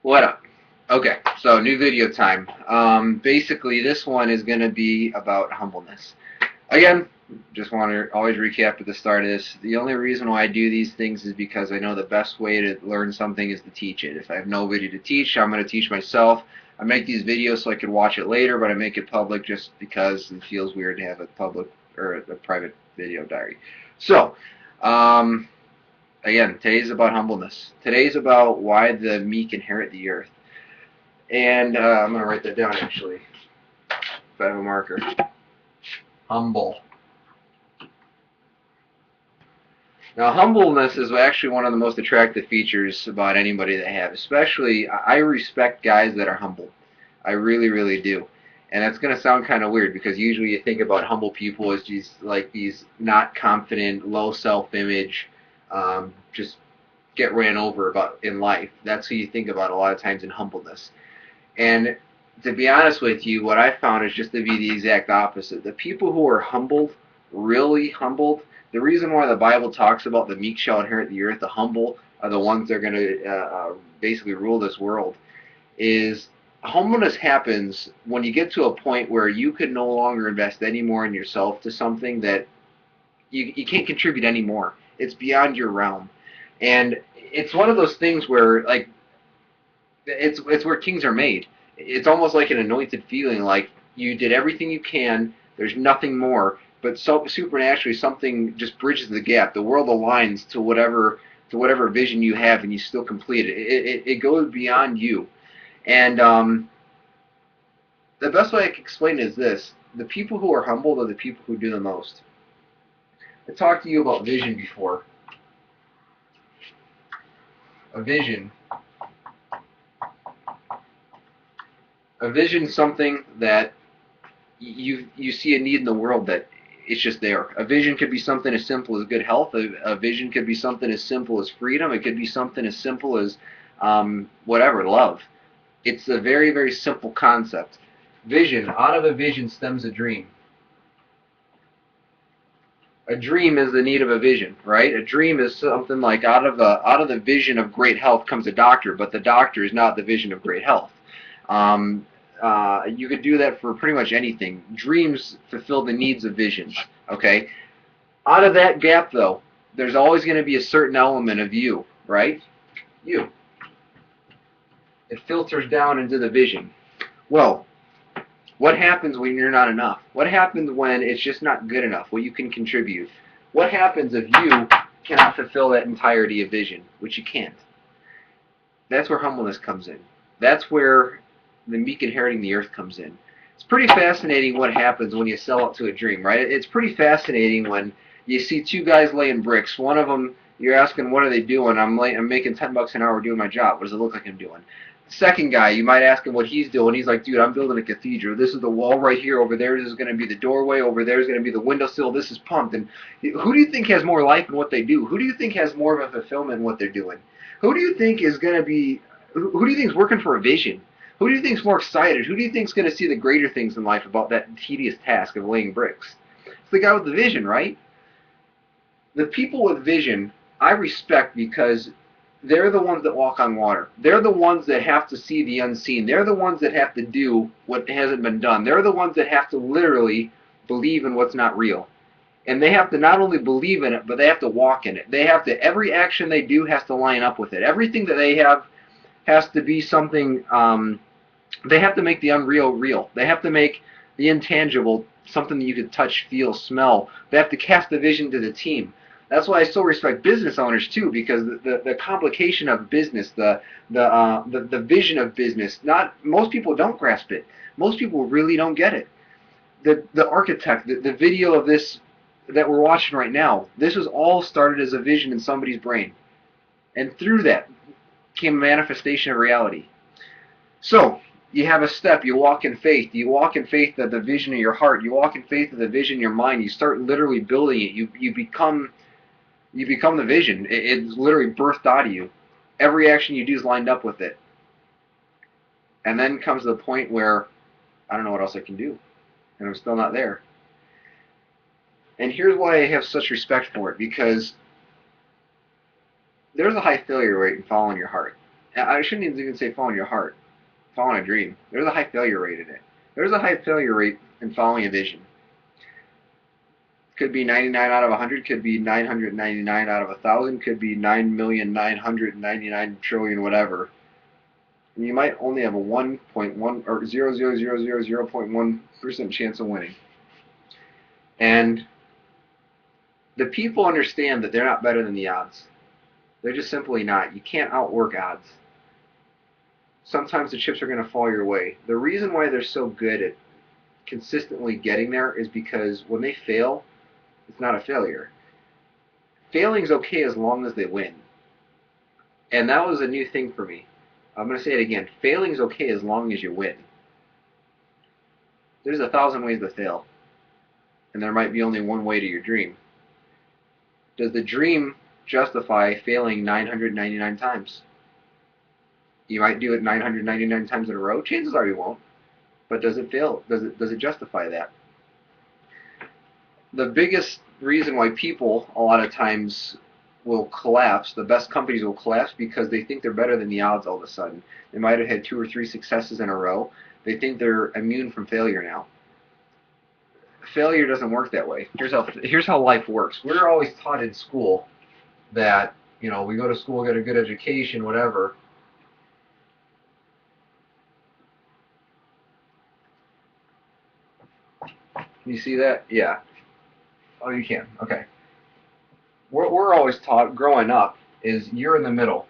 What up? Okay, so new video time. Basically, this one is going to be about humbleness. Again, just want to always recap at the start of this. The only reason why I do these things is because I know the best way to learn something is to teach it. If I have nobody to teach, I'm going to teach myself. I make these videos so I can watch it later, but I make it public just because it feels weird to have a public or a private video diary. So, um, again, today's about humbleness. Today's about why the meek inherit the earth. And I'm going to write that down actually, if I have a marker. Humble. Now, humbleness is actually one of the most attractive features about anybody that I have. Especially, I respect guys that are humble. I really, really do. And that's going to sound kind of weird because usually you think about humble people as these not confident, low self-image, just get ran over about in life. That's who you think about a lot of times in humbleness. And to be honest with you, what I found is just to be the exact opposite. The people who are humbled, really humbled, the reason why the Bible talks about the meek shall inherit the earth, the humble are the ones that are going to basically rule this world, is humbleness happens when you get to a point where you can no longer invest any more in yourself to something that you can't contribute anymore. It's beyond your realm. And it's one of those things where, like, it's where kings are made. It's almost like an anointed feeling, like you did everything you can. There's nothing more, but so supernaturally something just bridges the gap. The world aligns to whatever vision you have, and you still complete it. It goes beyond you. And the best way I can explain it is this: the people who are humbled are the people who do the most. I talked to you about vision before. A vision. A vision is something that you see a need in the world that it's just there. A vision could be something as simple as good health. A vision could be something as simple as freedom. It could be something as simple as whatever, love. It's a very, very simple concept. Vision. Out of a vision stems a dream. A dream is the need of a vision, right? A dream is something like out of the vision of great health comes a doctor, but the doctor is not the vision of great health. Um, you could do that for pretty much anything. Dreams fulfill the needs of visions. Okay. Out of that gap, though, there's always going to be a certain element of you, right? You. It filters down into the vision. Well, what happens when you're not enough? What happens when it's just not good enough? What you can contribute? What happens if you cannot fulfill that entirety of vision, which you can't? That's where humbleness comes in. That's where the meek inheriting the earth comes in. It's pretty fascinating what happens when you sell out to a dream, right? It's pretty fascinating when you see two guys laying bricks. One of them, you're asking, what are they doing? I'm making $10 an hour doing my job. What does it look like I'm doing? The second guy, you might ask him what he's doing. He's like, dude, I'm building a cathedral. This is the wall right here. Over there, this is going to be the doorway. Over there is going to be the windowsill. This is pumped. And who do you think has more life in what they do? Who do you think has more of a fulfillment in what they're doing? Who do you think is going to be? Who do you think is working for a vision? Who do you think is more excited? Who do you think is going to see the greater things in life about that tedious task of laying bricks? It's the guy with the vision, right? The people with vision, I respect because they're the ones that walk on water. They're the ones that have to see the unseen. They're the ones that have to do what hasn't been done. They're the ones that have to literally believe in what's not real. And they have to not only believe in it, but they have to walk in it. They have to, every action they do has to line up with it. Everything that they have has to be something, they have to make the unreal real. They have to make the intangible something that you can touch, feel, smell. They have to cast the vision to the team. That's why I still respect business owners too, because the complication of business, the vision of business, not most people don't grasp it. Most people really don't get it. The architect, the video of this that we're watching right now, this was all started as a vision in somebody's brain, and through that came a manifestation of reality. So you have a step. You walk in faith. You walk in faith of the vision of your heart. You walk in faith of the vision in your mind. You start literally building it. You become the vision. It's literally birthed out of you. Every action you do is lined up with it. And then comes the point where I don't know what else I can do, and I'm still not there. And here's why I have such respect for it, because there's a high failure rate in following your heart. I shouldn't even say following your heart, following a dream. There's a high failure rate in it. There's a high failure rate in following a vision. Could be 99 out of 100, could be 999 out of 1,000, could be 9,999,000,000,000 whatever. And you might only have a 1.1 or 0.1% chance of winning. And the people understand that they're not better than the odds. They're just simply not. You can't outwork odds. Sometimes the chips are going to fall your way. The reason why they're so good at consistently getting there is because when they fail, it's not a failure. Failing's okay as long as they win. And that was a new thing for me. I'm going to say it again. Failing's okay as long as you win. There's 1,000 ways to fail. And there might be only one way to your dream. Does the dream justify failing 999 times? You might do it 999 times in a row. Chances are you won't. But does it fail? Does it justify that? The biggest reason why people a lot of times will collapse, the best companies will collapse, because they think they're better than the odds all of a sudden. They might have had 2 or 3 successes in a row. They think they're immune from failure now. Failure doesn't work that way. Here's how life works. We're always taught in school that, we go to school, get a good education, whatever. Can you see that? Yeah. Oh, you can. Okay. What we're always taught growing up is you're in the middle.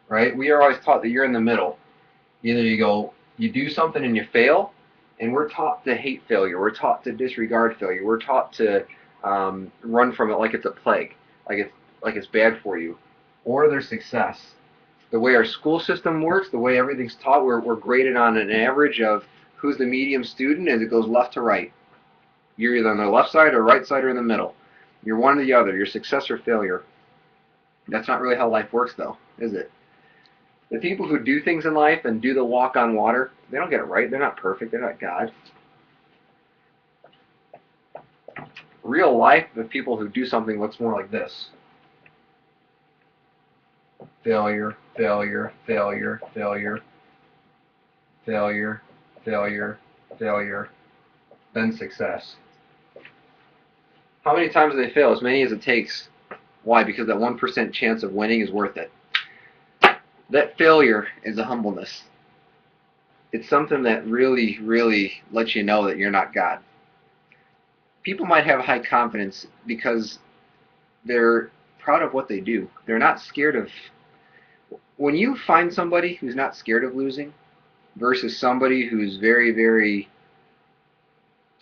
Right? We are always taught that you're in the middle. Either you do something and you fail, and we're taught to hate failure. We're taught to disregard failure. We're taught to run from it like it's a plague, like it's bad for you. Or there's success. The way our school system works, the way everything's taught, we're graded on an average of who's the medium student as it goes left to right. You're either on the left side or right side or in the middle. You're one or the other. You're success or failure. That's not really how life works, though, is it? The people who do things in life and do the walk on water, they don't get it right. They're not perfect. They're not God. Real life, the people who do something looks more like this. Failure, failure, failure, failure, failure, failure, failure, then success. How many times do they fail? As many as it takes. Why? Because that 1% chance of winning is worth it. That failure is a humbleness. It's something that really, really lets you know that you're not God. People might have high confidence because they're proud of what they do. They're not scared of... When you find somebody who's not scared of losing versus somebody who's very, very...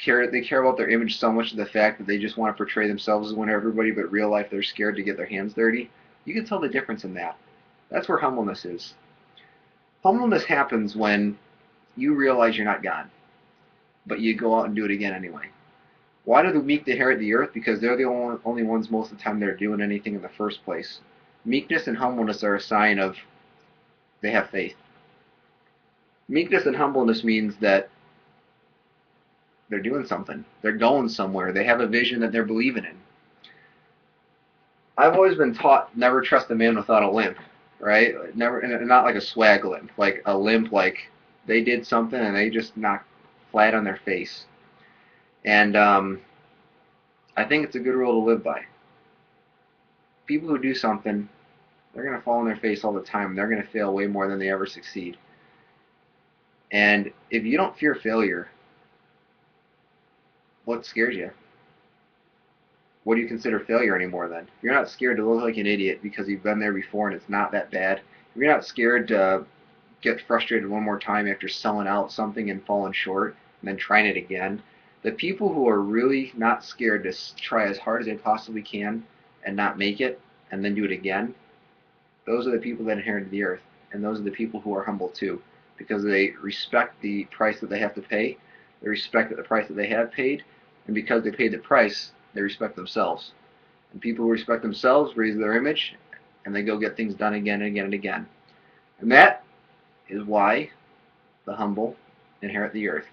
They care about their image so much to the fact that they just want to portray themselves as winner everybody, but in real life they're scared to get their hands dirty, you can tell the difference in that. That's where humbleness is. Humbleness happens when you realize you're not God, but you go out and do it again anyway. Why do the meek inherit the earth? Because they're the only ones most of the time that are doing anything in the first place. Meekness and humbleness are a sign of they have faith. Meekness and humbleness means that they're doing something. They're going somewhere. They have a vision that they're believing in. I've always been taught never trust a man without a limp, right? Never, and not like a swag limp, like a limp like they did something and they just knocked flat on their face. And I think it's a good rule to live by. People who do something, they're going to fall on their face all the time. They're going to fail way more than they ever succeed. And if you don't fear failure, what scares you? What do you consider failure anymore then? If you're not scared to look like an idiot because you've been there before and it's not that bad, if you're not scared to get frustrated one more time after selling out something and falling short and then trying it again, the people who are really not scared to try as hard as they possibly can and not make it and then do it again, those are the people that inherited the earth. And those are the people who are humble too, because they respect the price that they have to pay. They respect the price that they have paid, and because they paid the price, they respect themselves. And people who respect themselves raise their image, and they go get things done again and again and again. And that is why the humble inherit the earth.